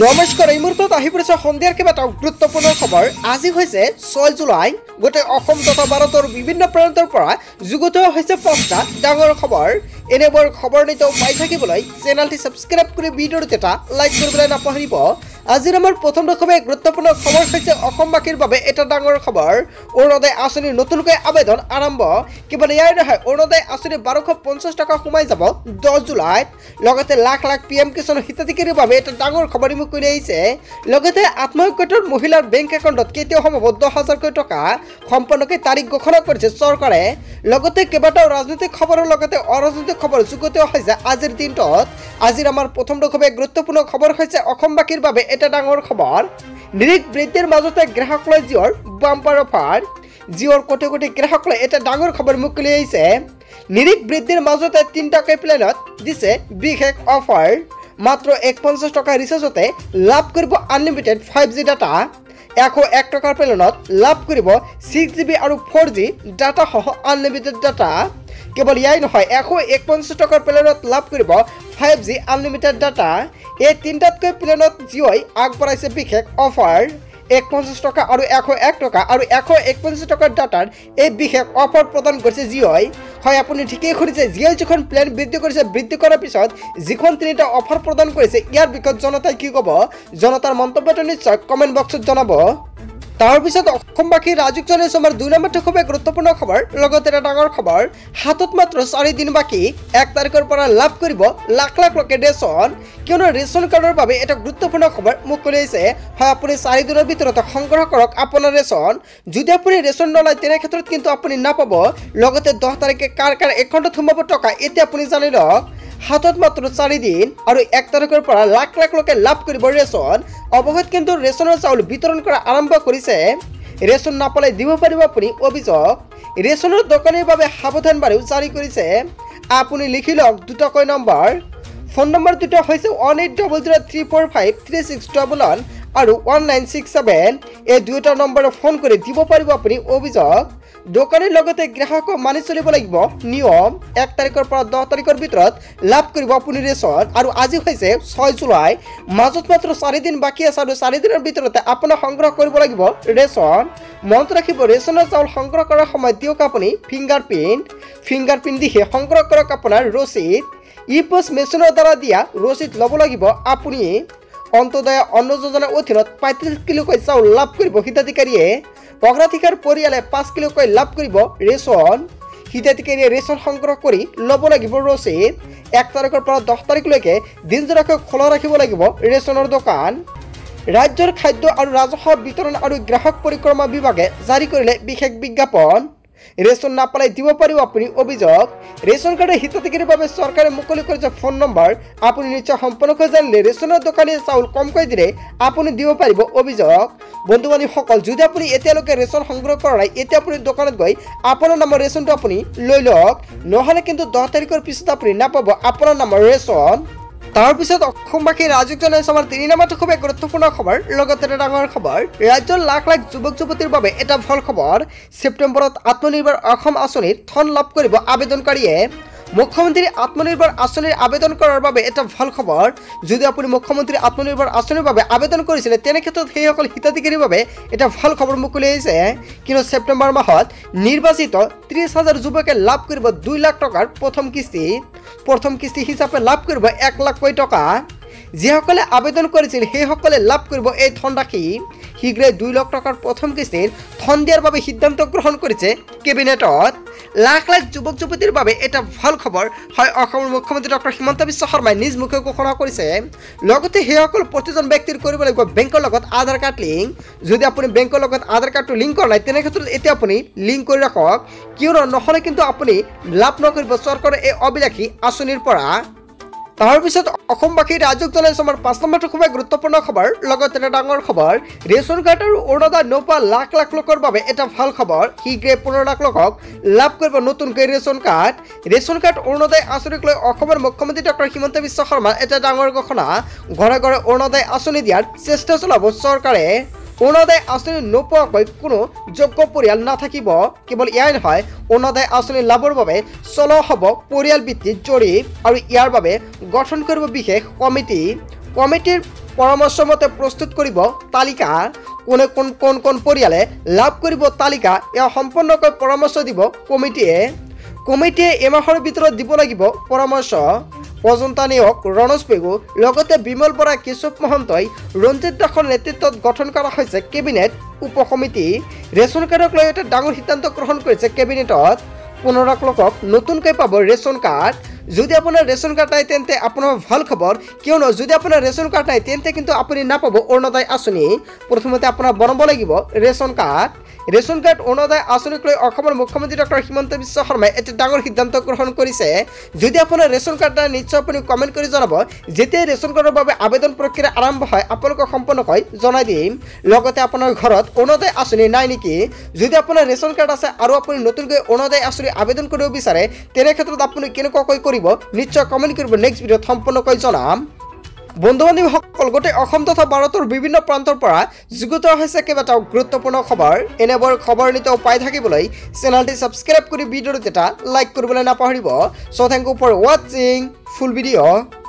নমস্কাৰ, এই মুহূৰ্তত আহি পৰিছে সন্ধিয়াৰ কেইবাটাও গুৰুত্বপূৰ্ণ খবৰ। আজি হৈছে 6 জুলাই। গোটেই অসম তথা ভাৰতৰ বিভিন্ন প্ৰান্তৰ পৰা যুগুত হৈছে 5টা ডাঙৰ খবৰ। এনেবোৰ খবৰ নিতৌ পাই থাকিবলৈ চেনেলটি সাবস্ক্ৰাইব কৰি ভিডিঅ'টো এটা লাইক কৰিবলৈ নাপাহৰিব। আজিৰ আমাৰ প্ৰথম দশমে গুৰুত্বপূৰ্ণ খবৰ হৈছে অসমবাসীৰ বাবে এটা ডাঙৰ খবৰ। অৰুণোদয় আঁচনিৰ নতুনকৈ আবেদন আৰম্ভ। কেৱল ইয়াৰ নহয়, অৰুণোদয় আঁচনি 1250 টকা সোমাই যাব 10 জুলাইত। লগতে লাখ লাখ PM কিষাণ হিতাধিকাৰীৰ বাবে এটা ডাঙৰ খবৰ মুকলি আহিছে। লগতে আত্মসহায়ক মহিলাৰ বেংক একাউণ্টত কেতিয়াও সোমাব 10,000 টকা। সম্পূৰ্ণকৈ তাৰিখ ঘোষণা কৰিছে চৰকাৰে। লগতে কেইবাটাও ৰাজনৈতিক খবৰৰ লগতে অৰাজনৈতিক খবৰ যুগুত হৈছে আজিৰ দিনটোত। আজিৰ আমাৰ প্ৰথম দশমে গুৰুত্বপূৰ্ণ খবৰ হৈছে অসমবাসীৰ বাবে এটা ডাঙৰ খবৰ। নিৰিখ বৃদ্ধিৰ মাজতে গ্ৰাহকলৈ জিঅ'ৰ বাম্পাৰ অফাৰ। জিঅ'ৰ কোটি কোটি গ্ৰাহকলৈ এটা ডাঙৰ খবৰ মুকলি আহিছে। নিৰিখ বৃদ্ধিৰ মাজতে 3টাকৈ প্লেনত দিছে বিশেষ অফাৰ। মাত্ৰ 150 টকা ৰিচাৰ্জতে লাভ কৰিব আনলিমিটেড 5G ডাটা। 101 টকাৰ প্লেনত লাভ কৰিব 6GB আৰু 4G ডাটা সহ আনলিমিটেড ডাটা। কেৱল ইয়াই নহয়, 151 টকাৰ প্লেনত লাভ কৰিব 5G আনলিমিটেড ডাটা। এই তিনিটাতকৈ প্লেনত জিঅ'ই আগবঢ়াইছে বিশেষ অফাৰ। 150 টকা আৰু 101 টকা আৰু 151 টকাৰ ডাটাৰ এই বিশেষ অফাৰ প্ৰদান কৰিছে জিঅ'ই। হয়, আপুনি ঠিকেই শুনিছে, জিঅ'ই যিখন প্লেন বৃদ্ধি কৰিছে, বৃদ্ধি কৰাৰ পিছত যিখন তিনিটা অফাৰ প্ৰদান কৰিছে, ইয়াৰ বিষয়ত জনতাই কি ক'ব? জনতাৰ মন্তব্যটো নিশ্চয় কমেণ্ট বক্সত জনাব। তাৰপিছত অসমবাসী ৰাজুক জনাইছে আমাৰ 2 নম্বৰটো খুবেই গুৰুত্বপূৰ্ণ খবৰ। লগতে এটা ডাঙৰ খবৰ, হাতত মাত্ৰ 4 দিন বাকী। 1 তাৰিখৰ পৰা লাভ কৰিব লাখ লাখ লোকে ৰেচন। কিয়নো ৰেচন কাৰ্ডৰ বাবে এটা গুৰুত্বপূৰ্ণ খবৰ মুকলি হৈছে। হয়, আপুনি 4 দিনৰ ভিতৰত সংগ্ৰহ কৰক আপোনাৰ ৰেচন। যদি আপুনি ৰেচন নলয় তেনে ক্ষেত্ৰত কিন্তু আপুনি নাপাব। লগতে 10 তাৰিখে কাৰ কাৰ একাউণ্টত সোমাব টকা এতিয়া আপুনি জানি লওক। হাতত মাত্ৰ 4 দিন আৰু 1 তাৰিখৰ পৰা লাখ লাখ লোকে লাভ কৰিব ৰেচন। অৱশেষত কিন্তু ৰেচনৰ চাউল বিতৰণ কৰা আৰম্ভ কৰিছে। ৰেচন নাপালে দিব পাৰিব আপুনি অভিযোগ। ৰেচনৰ দোকানীৰ বাবে সাৱধানবাণীও জাৰি কৰিছে। আপুনি লিখি লওক দুটাকৈ নম্বৰ। ফোন নম্বৰ দুটা হৈছে 1800345361 আৰু 1967। এই দুটা নম্বৰত ফোন কৰি দিব পাৰিব আপুনি অভিযোগ। দোকানীৰ লগতে গ্ৰাহকক মানি চলিব লাগিব নিয়ম। 1 তাৰিখৰ পৰা 10 তাৰিখৰ ভিতৰত লাভ কৰিব আপুনি ৰেচন। আৰু আজি হৈছে 6 জুলাই। মাজত মাত্ৰ 4 দিন বাকী আছে আৰু 4 দিনৰ ভিতৰতে আপোনাক সংগ্ৰহ কৰিব লাগিব ৰেচন। মনত ৰাখিব, ৰেচনৰ চাউল সংগ্ৰহ কৰাৰ সময়ত দিয়ক আপুনি ফিংগাৰপ্ৰিণ্ট দিহে সংগ্ৰহ কৰক আপোনাৰ ৰচিদ। ই-পোষ্ট মেচিনৰ দ্বাৰা দিয়া ৰচিদ ল'ব লাগিব আপুনি। অন্তোদয় অন্ন যোজনাৰ অধীনত 35 কিলোকৈ চাউল লাভ কৰিব হিতাধিকাৰীয়ে। অগ্ৰাধিকাৰ পৰিয়ালে 5 কিলোকৈ লাভ কৰিব ৰেচন। হিতাধিকাৰীয়ে ৰেচন সংগ্ৰহ কৰি ল'ব লাগিব ৰচিদ। 1 তাৰিখৰ পৰা 10 তাৰিখলৈকে দিনজোৰাকৈ খোলা ৰাখিব লাগিব ৰেচনৰ দোকান। ৰাজ্যৰ খাদ্য আৰু ৰাজহুৱা বিতৰণ আৰু গ্ৰাহক পৰিক্ৰমা বিভাগে জাৰি কৰিলে বিশেষ বিজ্ঞাপন। ৰেচন নাপালে দিব পাৰিব আপুনি অভিযোগ। ৰেচন কাৰ্ডৰ হিতাধিকাৰীৰ বাবে চৰকাৰে মুকলি কৰিছে ফোন নম্বৰ। আপুনি নিশ্চয় সম্পূৰ্ণকৈ জানিলে ৰেচনৰ দোকানীয়ে চাউল কমকৈ দিলে আপুনি দিব পাৰিব অভিযোগ। বন্ধু বান্ধৱীসকল, যদি আপুনি এতিয়ালৈকে ৰেচন সংগ্ৰহ কৰা নাই, এতিয়া আপুনি দোকানত গৈ আপোনাৰ নামৰ ৰেচনটো আপুনি লৈ লওক। নহ'লে কিন্তু 10 তাৰিখৰ পিছত আপুনি নাপাব আপোনাৰ নামৰ ৰেচন। তাৰপিছত অসমবাসী ৰাজুক জনাইছে আমাৰ 3 নম্বৰটো খুবেই গুৰুত্বপূৰ্ণ খবৰ। লগতে এটা ডাঙৰ খবৰ, ৰাজ্যৰ লাখ লাখ যুৱক যুৱতীৰ বাবে এটা ভাল খবৰ। ছেপ্টেম্বৰত আত্মনিৰ্ভৰ অসম আঁচনিৰ ধন লাভ কৰিব আবেদনকাৰীয়ে। মুখ্যমন্ত্ৰী আত্মনিৰ্ভৰ আঁচনিৰ আবেদন কৰাৰ বাবে এটা ভাল খবৰ। যদি আপুনি মুখ্যমন্ত্ৰী আত্মনিৰ্ভৰ আঁচনিৰ বাবে আবেদন কৰিছিলে তেনে ক্ষেত্ৰত সেইসকল হিতাধিকাৰীৰ বাবে এটা ভাল খবৰ মুকলি আহিছে। কিন্তু ছেপ্টেম্বৰ মাহত নিৰ্বাচিত 30,000 যুৱকে লাভ কৰিব 2 লাখ টকাৰ প্ৰথম কিস্তি হিচাপে লাভ কৰিব 1 লাখ টকা। যিসকলে আবেদন কৰিছিল সেইসকলে লাভ কৰিব এই ধনৰাশি। শীঘ্ৰে 2 লাখ টকাৰ প্ৰথম কিস্তিৰ ধন দিয়াৰ বাবে সিদ্ধান্ত গ্ৰহণ কৰিছে কেবিনেটত। লাখ লাখ যুৱক যুৱতীৰ বাবে এটা ভাল খবৰ। হয়, অসমৰ মুখ্যমন্ত্ৰী ডক্টৰ হিমন্ত বিশ্ব শৰ্মাই নিজ মুখে ঘোষণা কৰিছে। লগতে সেইসকল প্ৰতিজন ব্যক্তিৰ কৰিব লাগিব বেংকৰ লগত আধাৰ কাৰ্ড লিংক। যদি আপুনি বেংকৰ লগত আধাৰ কাৰ্ডটো লিংক কৰা নাই তেনে ক্ষেত্ৰত এতিয়া আপুনি লিংক কৰি ৰাখক। কিয়নো নহ'লে কিন্তু আপুনি লাভ নকৰিব চৰকাৰৰ এই অবিলাসী আঁচনিৰ পৰা। তাৰপিছত অসমবাসী ৰাজুক জনাইছে আমাৰ 5 নম্বৰটো খুবেই গুৰুত্বপূৰ্ণ খবৰ। লগতে এটা ডাঙৰ খবৰ, ৰেচন কাৰ্ড আৰু অৰুণোদয় নোপোৱা লাখ লাখ লোকৰ বাবে এটা ভাল খবৰ। শীঘ্ৰে 15 লাখ লোকক লাভ কৰিব নতুনকৈ ৰেচন কাৰ্ড। অৰুণোদয় আঁচনিক লৈ অসমৰ মুখ্যমন্ত্ৰী ডক্টৰ হিমন্ত বিশ্ব শৰ্মাৰ এটা ডাঙৰ ঘোষণা। ঘৰে ঘৰে অৰুণোদয় আঁচনি দিয়াৰ চেষ্টা চলাব চৰকাৰে। অৰুণোদয় আঁচনি নোপোৱাকৈ কোনো যোগ্য পৰিয়াল নাথাকিব। কেৱল ইয়াই নহয়, অৰুণোদয় আঁচনি লাভৰ বাবে চলোৱা হ'ব পৰিয়াল ভিত্তিক জৰীপ আৰু ইয়াৰ বাবে গঠন কৰিব বিশেষ কমিটিৰ পৰামৰ্শ মতে প্ৰস্তুত কৰিব তালিকা কোনে কোন পৰিয়ালে লাভ কৰিব তালিকা এয়া সম্পূৰ্ণকৈ পৰামৰ্শ দিব কমিটিয়ে এমাহৰ ভিতৰত দিব লাগিব পৰামৰ্শ অজন্তা নিয়োগ ৰণজ পেগু লগতে বিমল বৰা কেশৱ মহন্তই ৰঞ্জিত দাসৰ নেতৃত্বত গঠন কৰা হৈছে কেবিনেট উপসমিতি ৰেচন কাৰ্ডক লৈ এটা ডাঙৰ সিদ্ধান্ত গ্ৰহণ কৰিছে কেবিনেটত 15 লাখ লোকক নতুনকৈ পাব ৰেচন কাৰ্ড যদি আপোনাৰ ৰেচন কাৰ্ড নাই তেন্তে আপোনাৰ ভাল খবৰ কিয়নো যদি আপোনাৰ ৰেচন কাৰ্ড নাই তেন্তে কিন্তু আপুনি নাপাব অৰুণোদয় আঁচনি প্ৰথমতে আপোনাৰ বনাব লাগিব ৰেচন কাৰ্ড অৰুণোদয় আঁচনিক লৈ অসমৰ মুখ্যমন্ত্ৰী ডক্টৰ হিমন্ত বিশ্ব শৰ্মাই এটা ডাঙৰ সিদ্ধান্ত গ্ৰহণ কৰিছে যদি আপোনাৰ ৰেচন কাৰ্ড নাই নিশ্চয় আপুনি কমেণ্ট কৰি জনাব যেতিয়া ৰেচন কাৰ্ডৰ বাবে আবেদন প্ৰক্ৰিয়া আৰম্ভ হয় আপোনালোকক সম্পূৰ্ণকৈ জনাই দিম লগতে আপোনাৰ ঘৰত অৰুণোদয় আঁচনি নাই নেকি যদি আপোনাৰ ৰেচন কাৰ্ড আছে আৰু আপুনি নতুনকৈ অৰুণোদয় আঁচনি আবেদন কৰিব বিচাৰে তেনে ক্ষেত্ৰত আপুনি কেনেকুৱাকৈ কৰিব নিশ্চয় কমেণ্ট কৰিব নেক্সট ভিডিঅ'ত সম্পূৰ্ণকৈ জনাম বন্ধু বান্ধৱীসকল গোটেই অসম তথা ভাৰতৰ বিভিন্ন প্ৰান্তৰ পৰা যুগুত হৈছে কেইবাটাও গুৰুত্বপূৰ্ণ খবৰ এনেবোৰ খবৰ নিতৌ পাই থাকিবলৈ চেনেলটি ছাবস্ক্ৰাইব কৰি ভিডিঅ'টো এটা লাইক কৰিবলৈ নাপাহৰিব সো থেংক ইউ ফৰ ৱাচিং ফুল ভিডিঅ'